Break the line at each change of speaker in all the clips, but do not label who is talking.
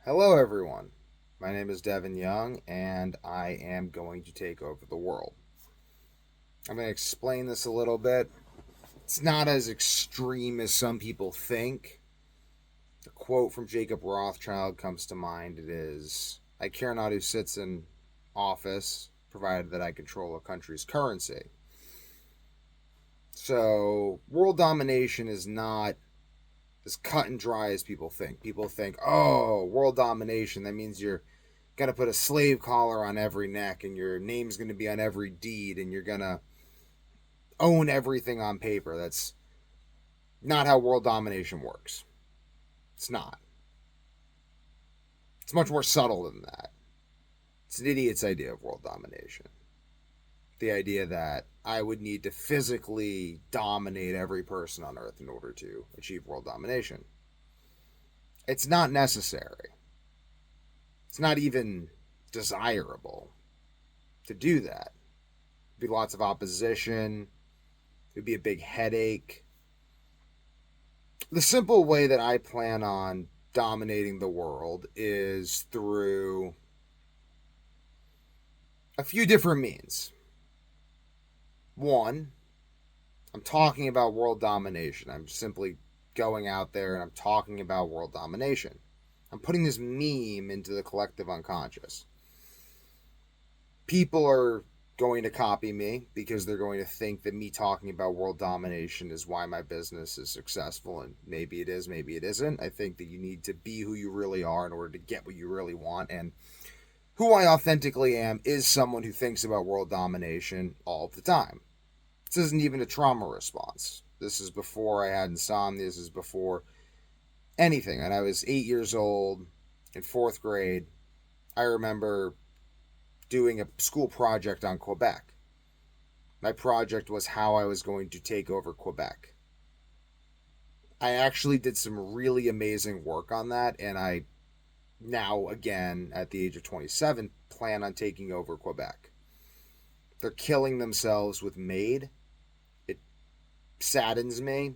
Hello, everyone. My name is Devin Young, and I am going to take over the world. I'm going to explain this a little bit. It's not as extreme as some people think. A quote from Jacob Rothschild comes to mind. It is, I care not who sits in office, provided that I control a country's currency. So, world domination is not as cut and dry as people think. People think, oh, world domination, that means you're going to put a slave collar on every neck and your name's going to be on every deed and you're going to own everything on paper. That's not how world domination works. It's not. It's much more subtle than that. It's an idiot's idea of world domination. The idea that I would need to physically dominate every person on Earth in order to achieve world domination. It's not necessary. It's not even desirable to do that. There'd be lots of opposition. It'd be a big headache. The simple way that I plan on dominating the world is through a few different means. One, I'm talking about world domination. I'm simply going out there and I'm talking about world domination. I'm putting this meme into the collective unconscious. People are going to copy me because they're going to think that me talking about world domination is why my business is successful, and maybe it is, maybe it isn't. I think that you need to be who you really are in order to get what you really want, and who I authentically am is someone who thinks about world domination all the time. This isn't even a trauma response. This is before I had insomnia. This is before anything. And I was 8 years old in fourth grade. I remember doing a school project on Quebec. My project was how I was going to take over Quebec. I actually did some really amazing work on that, and I now, again, at the age of 27, plan on taking over Quebec. They're killing themselves with MAID. It saddens me,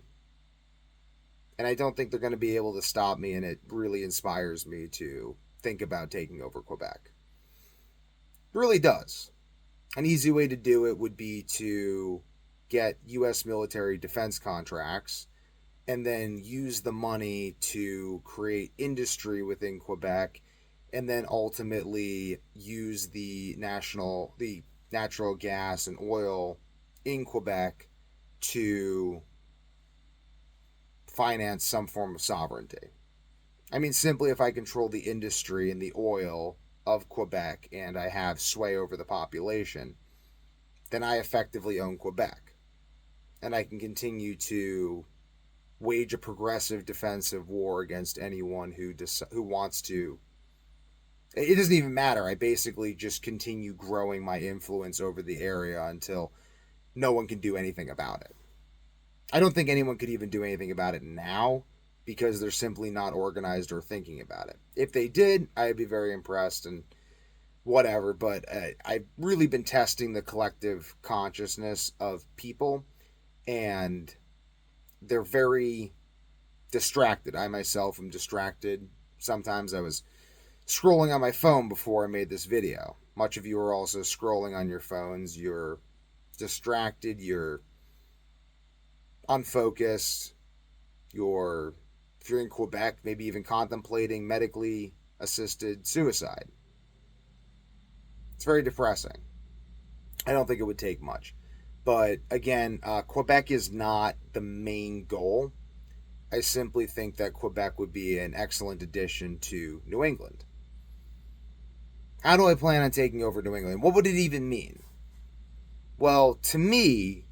and I don't think they're going to be able to stop me, and it really inspires me to think about taking over Quebec. It really does. An easy way to do it would be to get U.S. military defense contracts and then use the money to create industry within Quebec and then ultimately use the natural gas and oil in Quebec to finance some form of sovereignty. I mean, simply if I control the industry and the oil of Quebec and I have sway over the population, then I effectively own Quebec. And I can continue to wage a progressive defensive war against anyone who wants to. It doesn't even matter. I basically just continue growing my influence over the area until no one can do anything about it. I don't think anyone could even do anything about it now because they're simply not organized or thinking about it. If they did, I'd be very impressed and whatever, but I've really been testing the collective consciousness of people, and they're very distracted. I myself am distracted. Sometimes I was scrolling on my phone before I made this video. Much of you are also scrolling on your phones. You're distracted, you're unfocused, you're, if you're in Quebec, maybe even contemplating medically assisted suicide. It's very depressing. I don't think it would take much. But again, Quebec is not the main goal. I simply think that Quebec would be an excellent addition to New England. How do I plan on taking over New England? What would it even mean? Well, to me,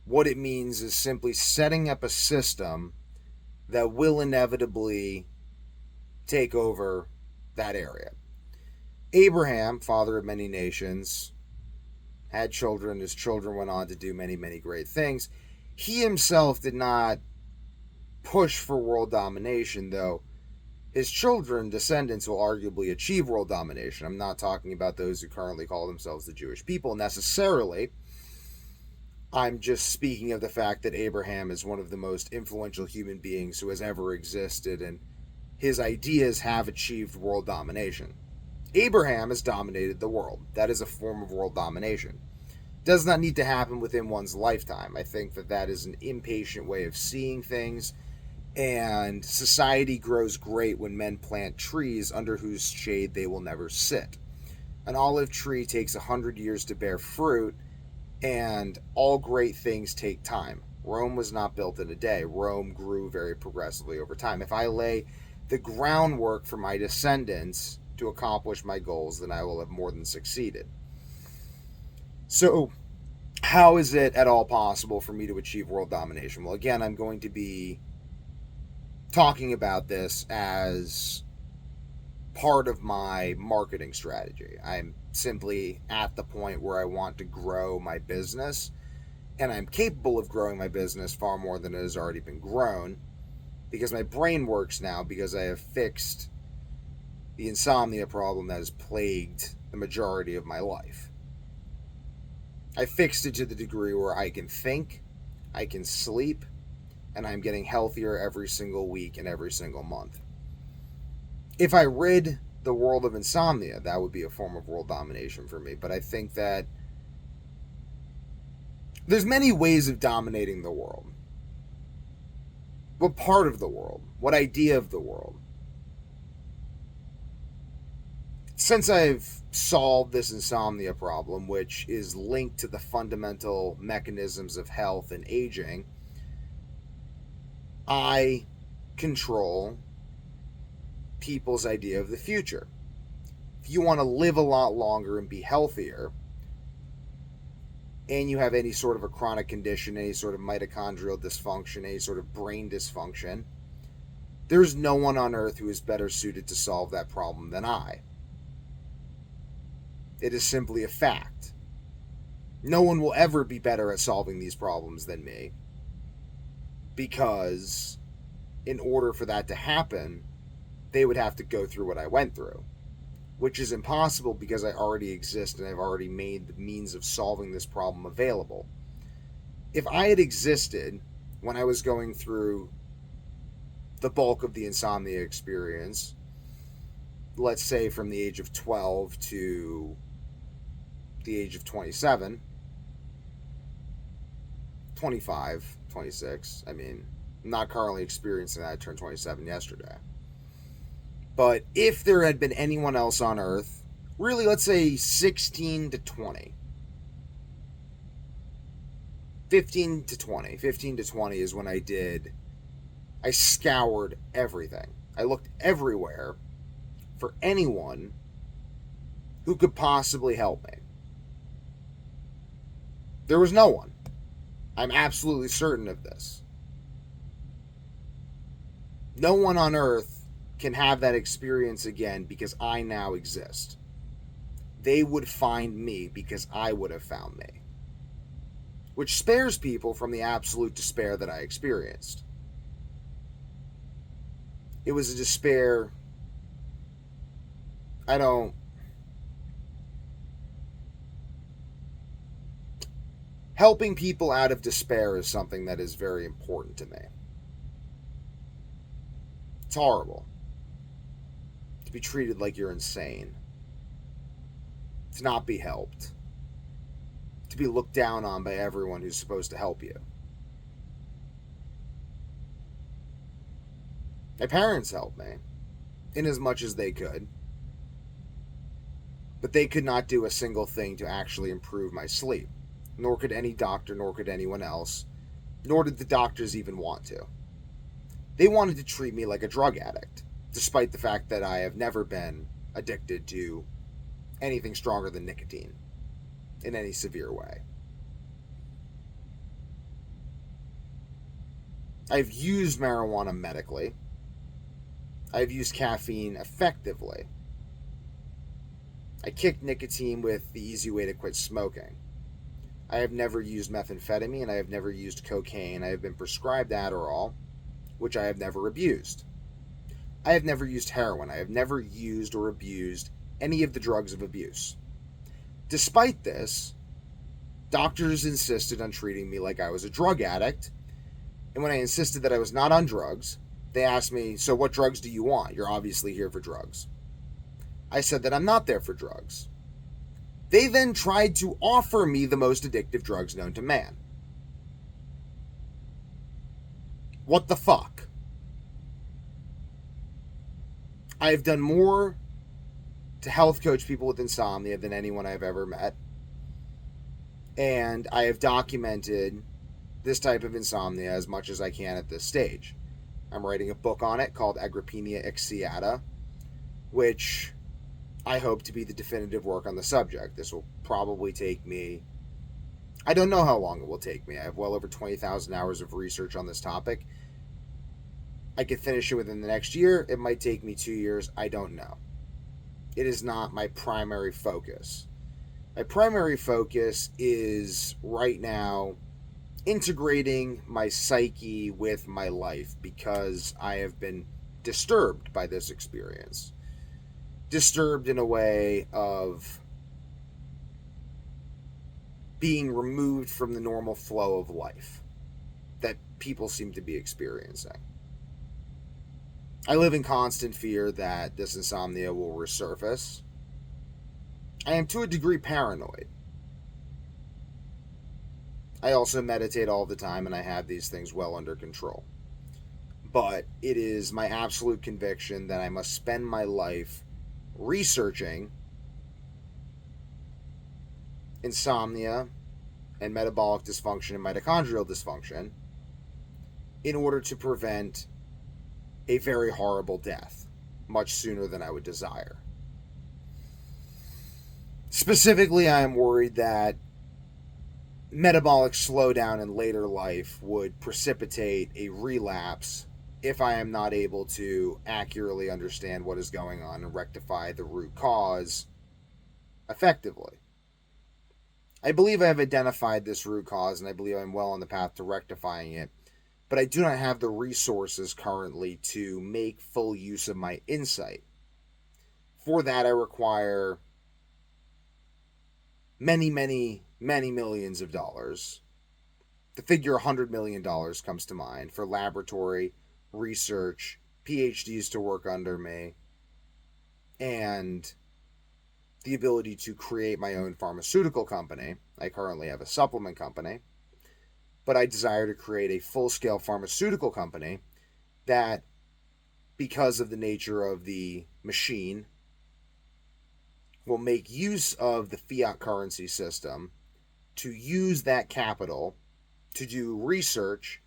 what it means is simply setting up a system that will inevitably take over that area. Abraham, father of many nations, had children. His children went on to do many, many great things. He himself did not push for world domination, though his children, descendants, will arguably achieve world domination. I'm not talking about those who currently call themselves the Jewish people necessarily. I'm just speaking of the fact that Abraham is one of the most influential human beings who has ever existed, and his ideas have achieved world domination. Abraham has dominated the world. That is a form of world domination. Does not need to happen within one's lifetime. I think that that is an impatient way of seeing things, and society grows great when men plant trees under whose shade they will never sit. An olive tree takes 100 years to bear fruit, and all great things take time. Rome was not built in a day. Rome grew very progressively over time. If I lay the groundwork for my descendants to accomplish my goals, then I will have more than succeeded. So, how is it at all possible for me to achieve world domination? Well, again, I'm going to be talking about this as part of my marketing strategy. I'm simply at the point where I want to grow my business, and I'm capable of growing my business far more than it has already been grown, because my brain works now, because I have fixed the insomnia problem that has plagued the majority of my life. I fixed it to the degree where I can think, I can sleep, and I'm getting healthier every single week and every single month. If I rid the world of insomnia, that would be a form of world domination for me. But I think that there's many ways of dominating the world. What part of the world? What idea of the world? Since I've solved this insomnia problem, which is linked to the fundamental mechanisms of health and aging, I control people's idea of the future. If you want to live a lot longer and be healthier, and you have any sort of a chronic condition, any sort of mitochondrial dysfunction, any sort of brain dysfunction, there's no one on earth who is better suited to solve that problem than I. It is simply a fact. No one will ever be better at solving these problems than me, because in order for that to happen, they would have to go through what I went through, which is impossible because I already exist and I've already made the means of solving this problem available. If I had existed when I was going through the bulk of the insomnia experience, let's say from the age of 12 to the age of 27, 25, 26, I mean, I'm not currently experiencing that. I turned 27 yesterday. But if there had been anyone else on Earth, really, let's say 16 to 20. 15 to 20. 15 to 20 is when I scoured everything. I looked everywhere for anyone who could possibly help me. There was no one. I'm absolutely certain of this. No one on Earth can have that experience again because I now exist. They would find me because I would have found me. Which spares people from the absolute despair that I experienced. It was a despair helping people out of despair is something that is very important to me. It's horrible to be treated like you're insane, to not be helped, to be looked down on by everyone who's supposed to help you. My parents helped me in as much as they could, but they could not do a single thing to actually improve my sleep. Nor could any doctor, nor could anyone else, nor did the doctors even want to. They wanted to treat me like a drug addict, despite the fact that I have never been addicted to anything stronger than nicotine in any severe way. I've used marijuana medically. I've used caffeine effectively. I kicked nicotine with the easy way to quit smoking. I have never used methamphetamine. I have never used cocaine. I have been prescribed Adderall, which I have never abused. I have never used heroin. I have never used or abused any of the drugs of abuse. Despite this, doctors insisted on treating me like I was a drug addict, and when I insisted that I was not on drugs, They asked me, so what drugs do you want? You're obviously here for drugs. I said that I'm not there for drugs. They then tried to offer me the most addictive drugs known to man. What the fuck? I have done more to health coach people with insomnia than anyone I've ever met. And I have documented this type of insomnia as much as I can at this stage. I'm writing a book on it called Agrippina Exciata, which I hope to be the definitive work on the subject. This will probably take me, I don't know how long it will take me. I have well over 20,000 hours of research on this topic. I could finish it within the next year. It might take me 2 years. I don't know. It is not my primary focus. My primary focus is right now integrating my psyche with my life because I have been disturbed by this experience. Disturbed in a way of being removed from the normal flow of life that people seem to be experiencing. I live in constant fear that this insomnia will resurface. I am to a degree paranoid. I also meditate all the time and I have these things well under control. But it is my absolute conviction that I must spend my life researching insomnia and metabolic dysfunction and mitochondrial dysfunction in order to prevent a very horrible death much sooner than I would desire. Specifically, I am worried that metabolic slowdown in later life would precipitate a relapse if I am not able to accurately understand what is going on and rectify the root cause effectively. I believe I have identified this root cause and I believe I'm well on the path to rectifying it, but I do not have the resources currently to make full use of my insight. For that, I require many millions of dollars. The figure $100 million comes to mind for laboratory, research, PhDs to work under me, and the ability to create my own pharmaceutical company. I currently have a supplement company, but I desire to create a full-scale pharmaceutical company that, because of the nature of the machine, will make use of the fiat currency system to use that capital to do research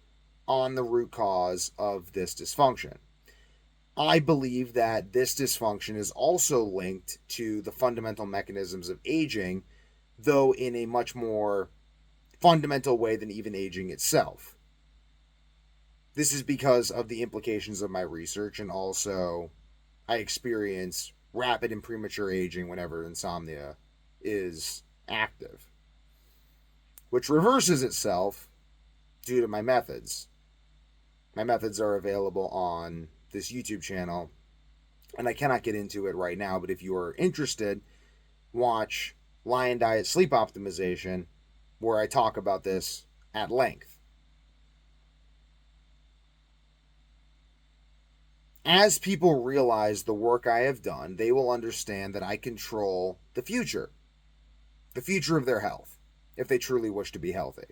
on the root cause of this dysfunction. I believe that this dysfunction is also linked to the fundamental mechanisms of aging, though in a much more fundamental way than even aging itself. This is because of the implications of my research, and also I experience rapid and premature aging whenever insomnia is active, which reverses itself due to my methods. My methods are available on this YouTube channel, and I cannot get into it right now, but if you are interested, watch Lion Diet Sleep Optimization, where I talk about this at length. As people realize the work I have done, they will understand that I control the future of their health, if they truly wish to be healthy.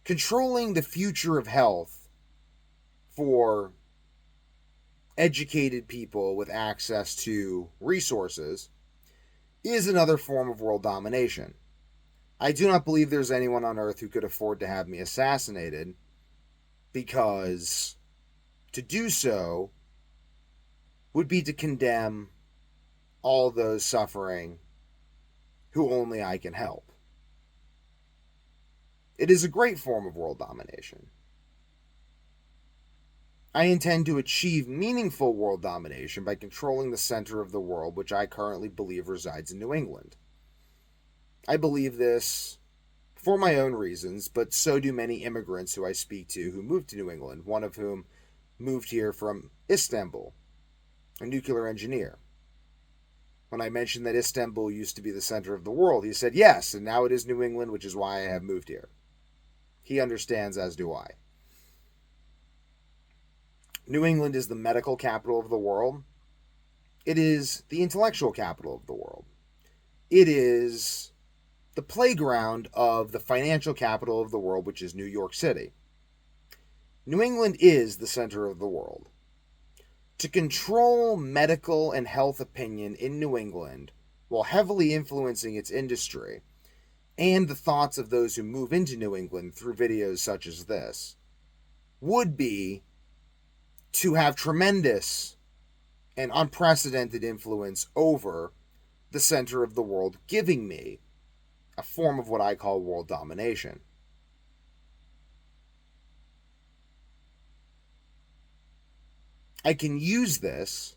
Controlling the future of health for educated people with access to resources is another form of world domination. I do not believe there's anyone on earth who could afford to have me assassinated, because to do so would be to condemn all those suffering who only I can help. It is a great form of world domination. I intend to achieve meaningful world domination by controlling the center of the world, which I currently believe resides in New England. I believe this for my own reasons, but so do many immigrants who I speak to who moved to New England, one of whom moved here from Istanbul, a nuclear engineer. When I mentioned that Istanbul used to be the center of the world, he said yes, and now it is New England, which is why I have moved here. He understands, as do I. New England is the medical capital of the world. It is the intellectual capital of the world. It is the playground of the financial capital of the world, which is New York City. New England is the center of the world. To control medical and health opinion in New England while heavily influencing its industry and the thoughts of those who move into New England through videos such as this would be to have tremendous and unprecedented influence over the center of the world, giving me a form of what I call world domination. I can use this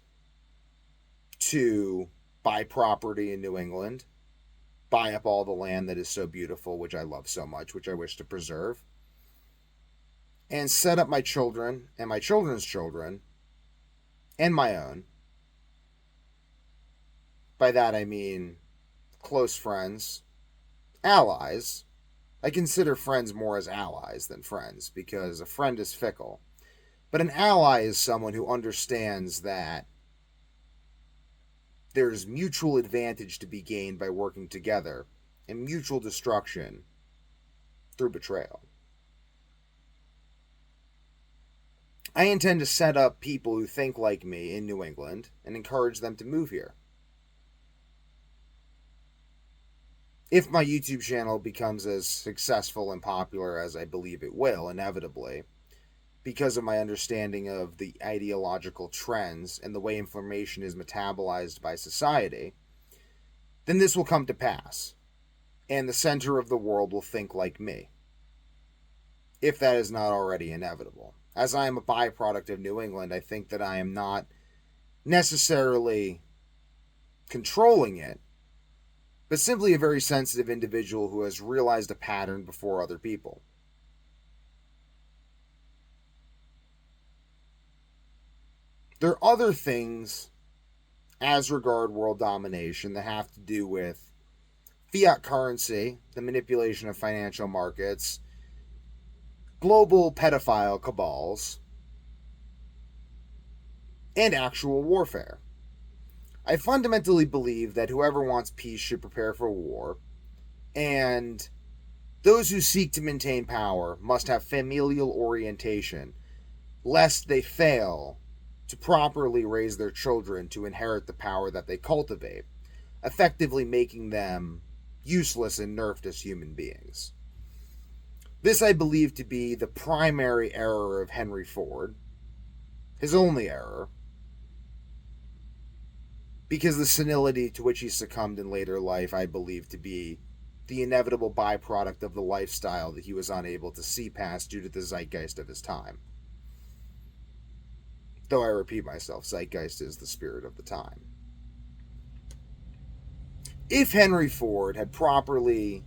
to buy property in New England, buy up all the land that is so beautiful, which I love so much, which I wish to preserve, and set up my children and my children's children and my own. By that I mean close friends, allies. I consider friends more as allies than friends because a friend is fickle. But an ally is someone who understands that there's mutual advantage to be gained by working together and mutual destruction through betrayal. I intend to set up people who think like me in New England and encourage them to move here. If my YouTube channel becomes as successful and popular as I believe it will, inevitably, because of my understanding of the ideological trends and the way information is metabolized by society, then this will come to pass, and the center of the world will think like me, if that is not already inevitable. As I am a byproduct of New England, I think that I am not necessarily controlling it, but simply a very sensitive individual who has realized a pattern before other people. There are other things as regard world domination that have to do with fiat currency, the manipulation of financial markets, global pedophile cabals, and actual warfare. I fundamentally believe that whoever wants peace should prepare for war, and those who seek to maintain power must have familial orientation, lest they fail to properly raise their children to inherit the power that they cultivate, effectively making them useless and nerfed as human beings. This I believe to be the primary error of Henry Ford, his only error, because the senility to which he succumbed in later life I believe to be the inevitable byproduct of the lifestyle that he was unable to see past due to the zeitgeist of his time. Though I repeat myself, zeitgeist is the spirit of the time. If Henry Ford had properly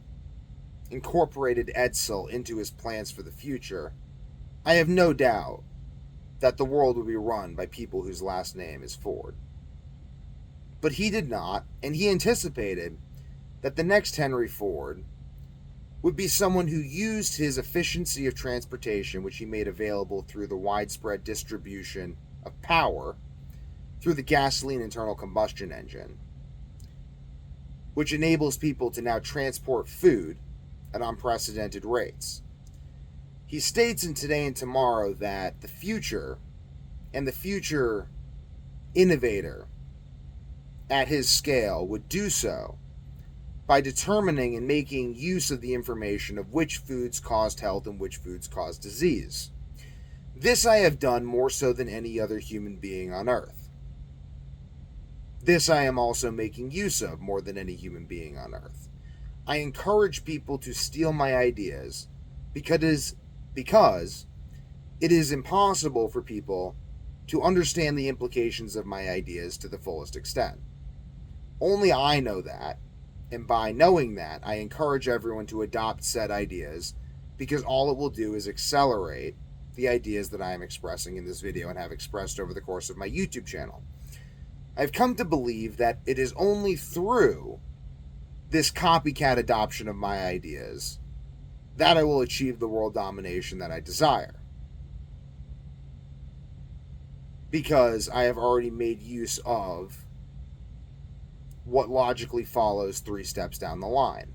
incorporated Edsel into his plans for the future, I have no doubt that the world would be run by people whose last name is Ford. But he did not, and he anticipated that the next Henry Ford would be someone who used his efficiency of transportation, which he made available through the widespread distribution of power through the gasoline internal combustion engine, which enables people to now transport food at unprecedented rates. He states in Today and Tomorrow that the future and the future innovator at his scale would do so by determining and making use of the information of which foods caused health and which foods caused disease. This I have done more so than any other human being on earth. This I am also making use of more than any human being on earth. I encourage people to steal my ideas because it is impossible for people to understand the implications of my ideas to the fullest extent. Only I know that, and by knowing that, I encourage everyone to adopt said ideas because all it will do is accelerate the ideas that I am expressing in this video and have expressed over the course of my YouTube channel. I've come to believe that it is only through this copycat adoption of my ideas that I will achieve the world domination that I desire. because I have already made use of what logically follows 3 steps down the line.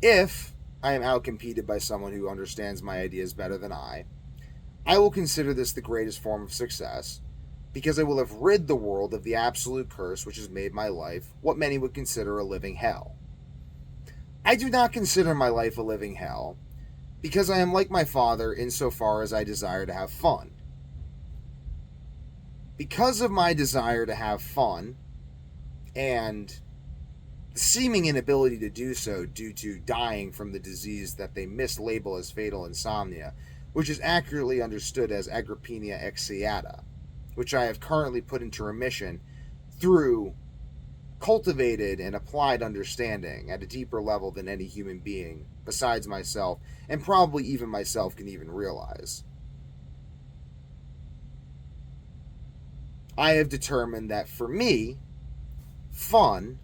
If I am outcompeted by someone who understands my ideas better than I will consider this the greatest form of success, because I will have rid the world of the absolute curse which has made my life what many would consider a living hell. I do not consider my life a living hell, because I am like my father insofar as I desire to have fun. Because of my desire to have fun, and the seeming inability to do so due to dying from the disease that they mislabel as fatal insomnia, which is accurately understood as agrippina expiata, which I have currently put into remission through cultivated and applied understanding at a deeper level than any human being besides myself, and probably even myself, can even realize. I have determined that for me, fun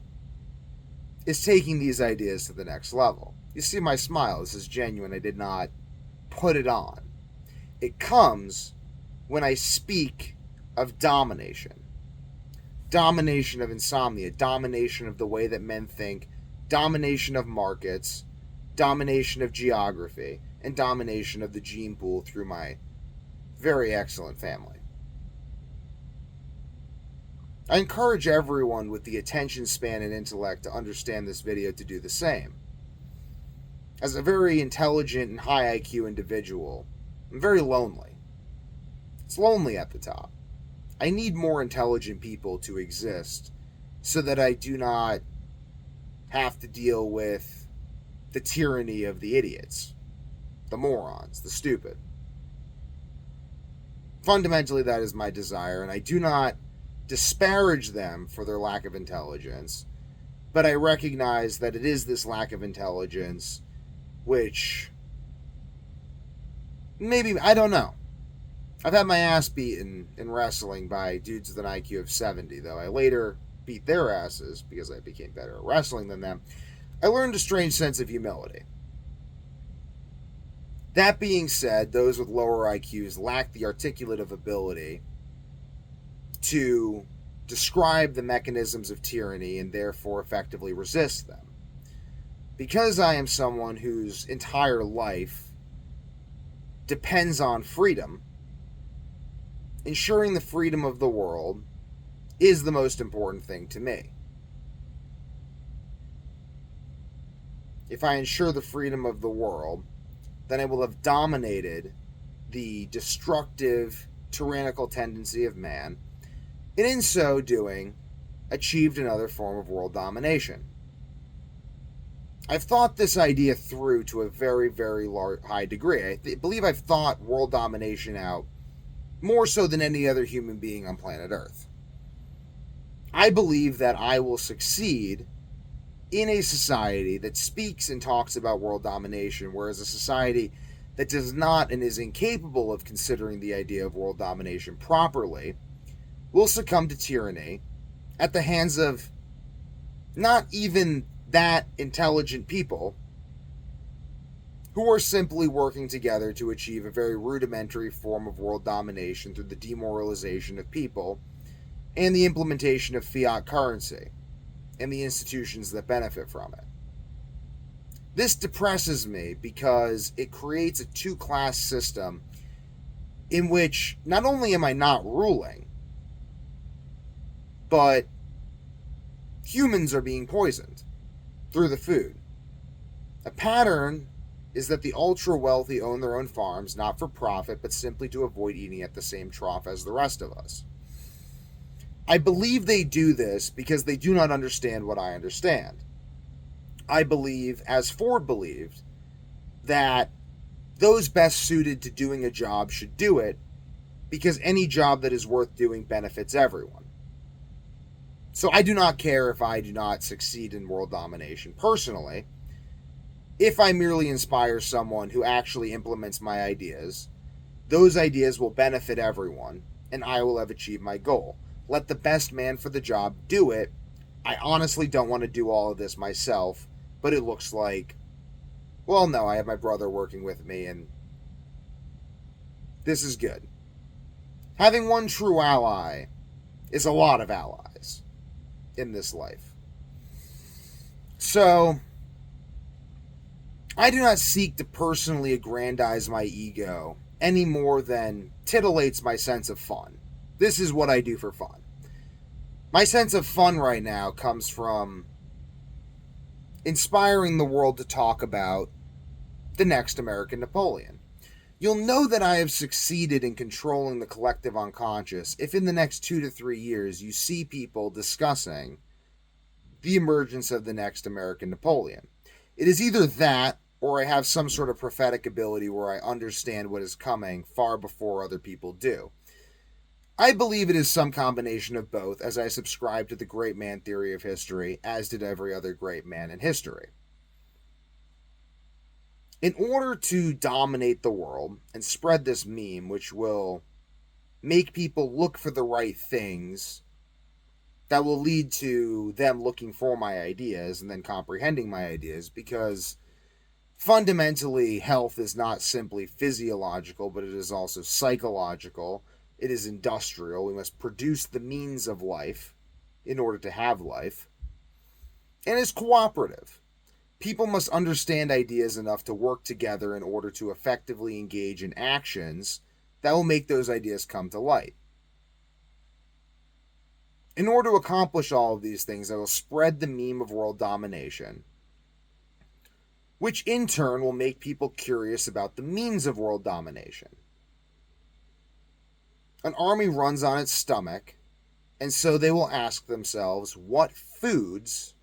is taking these ideas to the next level. You see my smile, this is genuine, I did not put it on. It comes when I speak of domination. Domination of insomnia, domination of the way that men think, domination of markets, domination of geography, and domination of the gene pool through my very excellent family. I encourage everyone with the attention span and intellect to understand this video to do the same. As a very intelligent and high IQ individual, I'm very lonely. It's lonely at the top. I need more intelligent people to exist so that I do not have to deal with the tyranny of the idiots, the morons, the stupid. Fundamentally, that is my desire, and I do not disparage them for their lack of intelligence, but I recognize that it is this lack of intelligence which maybe, I don't know. I've had my ass beaten in wrestling by dudes with an IQ of 70, though I later beat their asses because I became better at wrestling than them. I learned a strange sense of humility. That being said, those with lower IQs lack the articulative ability to describe the mechanisms of tyranny and therefore effectively resist them. Because I am someone whose entire life depends on freedom, ensuring the freedom of the world is the most important thing to me. If I ensure the freedom of the world, then I will have dominated the destructive, tyrannical tendency of man, and in so doing, achieved another form of world domination. I've thought this idea through to a very, very high degree. I believe I've thought world domination out more so than any other human being on planet Earth. I believe that I will succeed in a society that speaks and talks about world domination, whereas a society that does not and is incapable of considering the idea of world domination properly will succumb to tyranny at the hands of not even that intelligent people who are simply working together to achieve a very rudimentary form of world domination through the demoralization of people and the implementation of fiat currency and the institutions that benefit from it. This depresses me because it creates a two-class system in which not only am I not ruling, but humans are being poisoned through the food. A pattern is that the ultra-wealthy own their own farms, not for profit, but simply to avoid eating at the same trough as the rest of us. I believe they do this because they do not understand what I understand. I believe, as Ford believed, that those best suited to doing a job should do it because any job that is worth doing benefits everyone. So I do not care if I do not succeed in world domination personally. If I merely inspire someone who actually implements my ideas, those ideas will benefit everyone, and I will have achieved my goal. Let the best man for the job do it. I honestly don't want to do all of this myself, but it looks like, well, no, I have my brother working with me, and This is good. Having one true ally is a lot of allies in this life. So, I do not seek to personally aggrandize my ego any more than titillates my sense of fun. This is what I do for fun. My sense of fun right now comes from inspiring the world to talk about the next American Napoleon. You'll know that I have succeeded in controlling the collective unconscious if in the next 2 to 3 years you see people discussing the emergence of the next American Napoleon. It is either that or I have some sort of prophetic ability where I understand what is coming far before other people do. I believe it is some combination of both, as I subscribe to the great man theory of history, as did every other great man in history. In order to dominate the world and spread this meme, which will make people look for the right things that will lead to them looking for my ideas and then comprehending my ideas, because fundamentally health is not simply physiological, but it is also psychological. It is industrial. We must produce the means of life in order to have life. And it's cooperative. People must understand ideas enough to work together in order to effectively engage in actions that will make those ideas come to light. In order to accomplish all of these things, I will spread the meme of world domination, which in turn will make people curious about the means of world domination. An army runs on its stomach, and so they will ask themselves what foods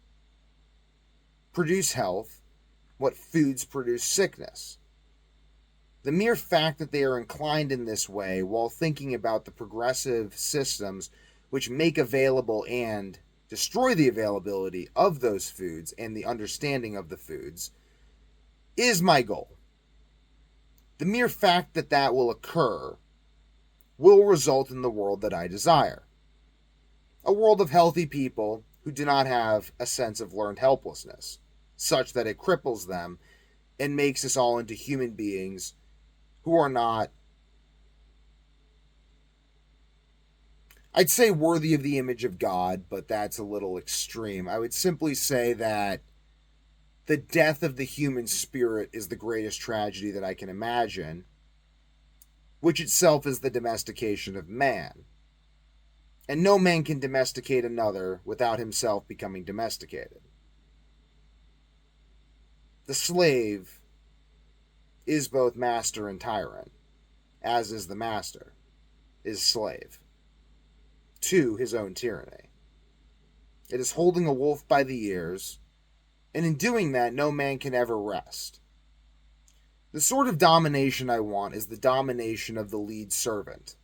produce health, what foods produce sickness. The mere fact that they are inclined in this way while thinking about the progressive systems which make available and destroy the availability of those foods and the understanding of the foods is my goal. The mere fact that that will occur will result in the world that I desire. A world of healthy people who do not have a sense of learned helplessness, such that it cripples them and makes us all into human beings who are not, I'd say, worthy of the image of God, but that's a little extreme. I would simply say that the death of the human spirit is the greatest tragedy that I can imagine, which itself is the domestication of man. And no man can domesticate another without himself becoming domesticated. The slave is both master and tyrant, as is the master, is slave, to his own tyranny. It is holding a wolf by the ears, and in doing that, no man can ever rest. The sort of domination I want is the domination of the lead servant.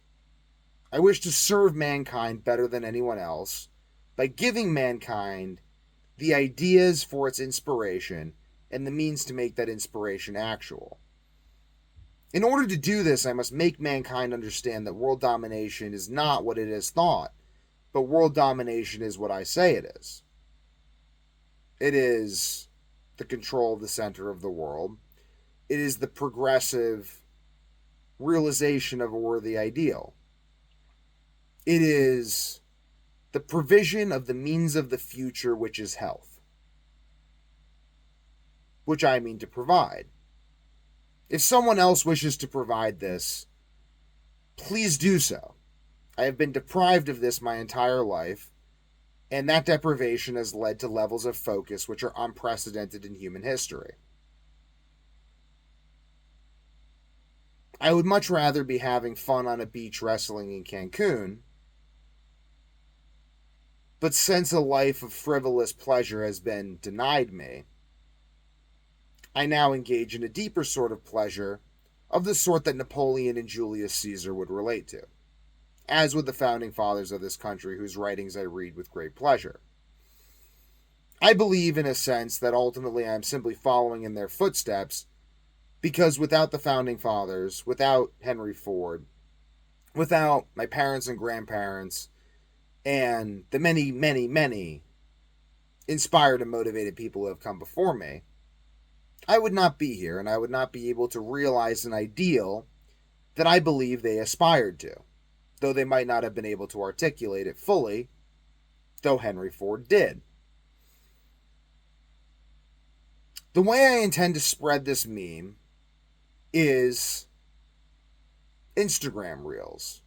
I wish to serve mankind better than anyone else by giving mankind the ideas for its inspiration and the means to make that inspiration actual. In order to do this, I must make mankind understand that world domination is not what it is thought, but world domination is what I say it is. It is the control of the center of the world. It is the progressive realization of a worthy ideal. It is the provision of the means of the future, which is health, which I mean to provide. If someone else wishes to provide this, please do so. I have been deprived of this my entire life, and that deprivation has led to levels of focus which are unprecedented in human history. I would much rather be having fun on a beach wrestling in Cancun, but since a life of frivolous pleasure has been denied me, I now engage in a deeper sort of pleasure of the sort that Napoleon and Julius Caesar would relate to, as would the founding fathers of this country whose writings I read with great pleasure. I believe, in a sense, that ultimately I am simply following in their footsteps, because without the founding fathers, without Henry Ford, without my parents and grandparents, and the many, many, many inspired and motivated people who have come before me, I would not be here, and I would not be able to realize an ideal that I believe they aspired to, though they might not have been able to articulate it fully, though Henry Ford did. The way I intend to spread this meme is Instagram Reels.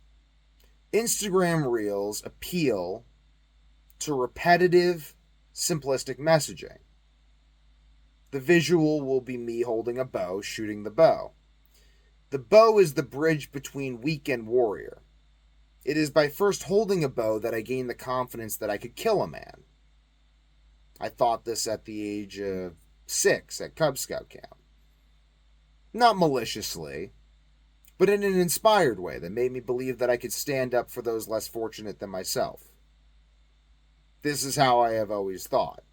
Instagram Reels appeal to repetitive, simplistic messaging. The visual will be me holding a bow, shooting the bow. The bow is the bridge between weak and warrior. It is by first holding a bow that I gained the confidence that I could kill a man. I thought this at the age of 6 at Cub Scout camp. Not maliciously, but in an inspired way that made me believe that I could stand up for those less fortunate than myself. This is how I have always thought.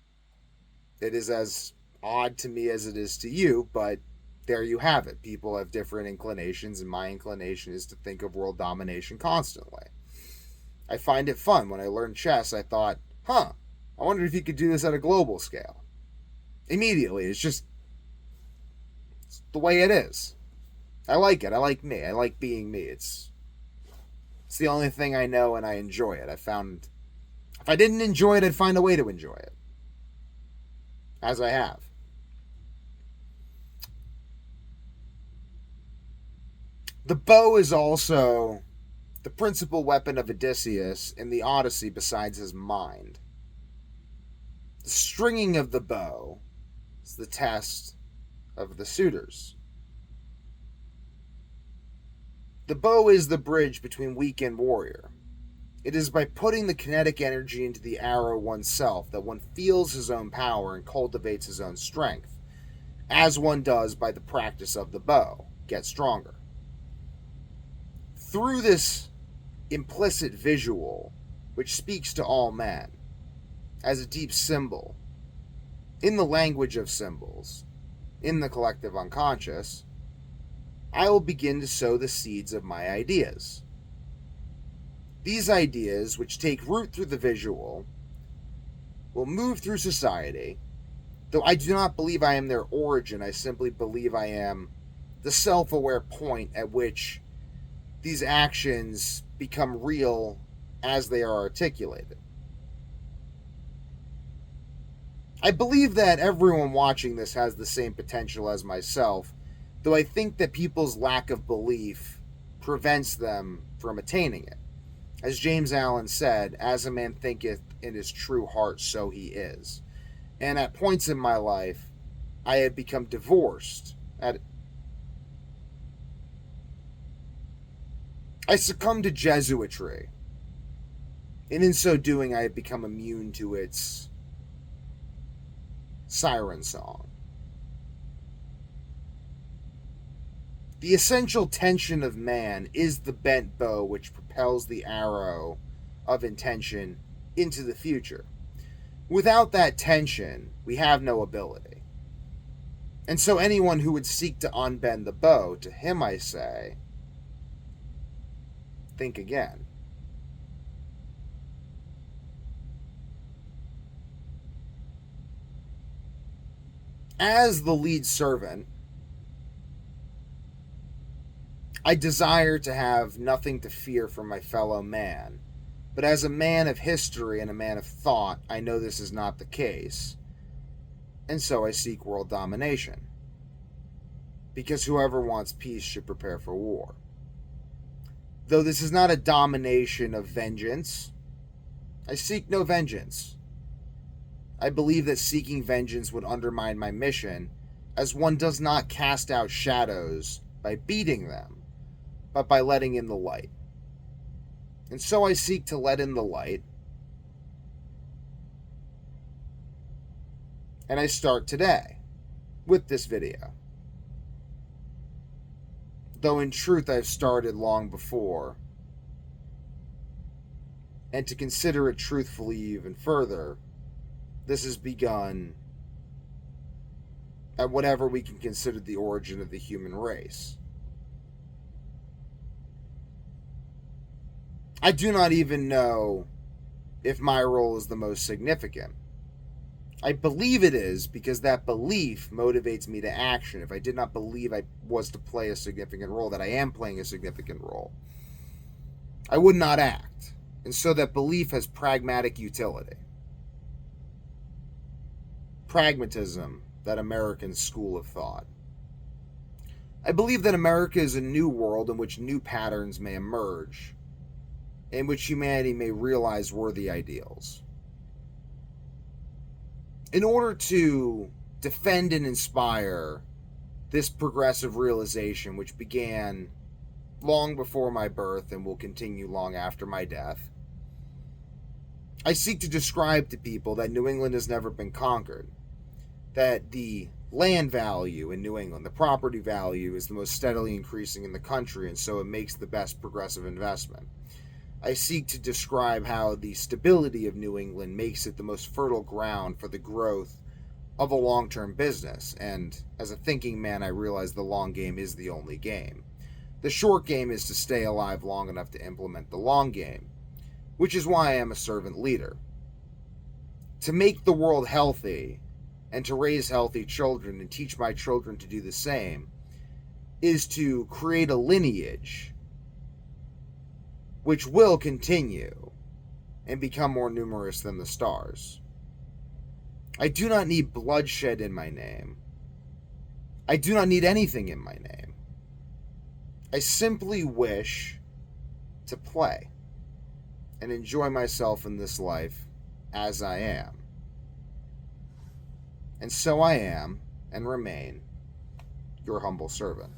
It is as odd to me as it is to you, but there you have it. People have different inclinations, and my inclination is to think of world domination constantly. I find it fun. When I learned chess, I thought, I wonder if you could do this at a global scale. Immediately, it's the way it is. I like it. I like me. I like being me. It's the only thing I know, and I enjoy it. I found if I didn't enjoy it, I'd find a way to enjoy it. As I have. The bow is also the principal weapon of Odysseus in the Odyssey besides his mind. The stringing of the bow is the test of the suitors. The bow is the bridge between weak and warrior. It is by putting the kinetic energy into the arrow oneself that one feels his own power and cultivates his own strength, as one does by the practice of the bow, get stronger. Through this implicit visual, which speaks to all men, as a deep symbol, in the language of symbols, in the collective unconscious, I will begin to sow the seeds of my ideas. These ideas, which take root through the visual, will move through society, though I do not believe I am their origin. I simply believe I am the self-aware point at which these actions become real as they are articulated. I believe that everyone watching this has the same potential as myself, though I think that people's lack of belief prevents them from attaining it. As James Allen said, as a man thinketh in his true heart, so he is. And at points in my life, I have become divorced. I succumbed to Jesuitry. And in so doing, I have become immune to its siren song. The essential tension of man is the bent bow which propels the arrow of intention into the future. Without that tension, we have no ability. And so anyone who would seek to unbend the bow, to him I say, think again. As the lead servant, I desire to have nothing to fear from my fellow man, but as a man of history and a man of thought, I know this is not the case, and so I seek world domination, because whoever wants peace should prepare for war. Though this is not a domination of vengeance, I seek no vengeance. I believe that seeking vengeance would undermine my mission, as one does not cast out shadows by beating them, but by letting in the light. And so I seek to let in the light. And I start today with this video. Though in truth I've started long before. And to consider it truthfully even further, this has begun at whatever we can consider the origin of the human race. I do not even know if my role is the most significant. I believe it is because that belief motivates me to action. If I did not believe I was to play a significant role, that I am playing a significant role, I would not act. And so that belief has pragmatic utility. Pragmatism, that American school of thought. I believe that America is a new world in which new patterns may emerge, in which humanity may realize worthy ideals. In order to defend and inspire this progressive realization, which began long before my birth and will continue long after my death, I seek to describe to people that New England has never been conquered, that the land value in New England, the property value, is the most steadily increasing in the country, and so it makes the best progressive investment. I seek to describe how the stability of New England makes it the most fertile ground for the growth of a long-term business, and as a thinking man, I realize the long game is the only game. The short game is to stay alive long enough to implement the long game, which is why I am a servant leader. To make the world healthy and to raise healthy children and teach my children to do the same is to create a lineage which will continue and become more numerous than the stars. I do not need bloodshed in my name. I do not need anything in my name. I simply wish to play and enjoy myself in this life as I am. And so I am and remain your humble servant.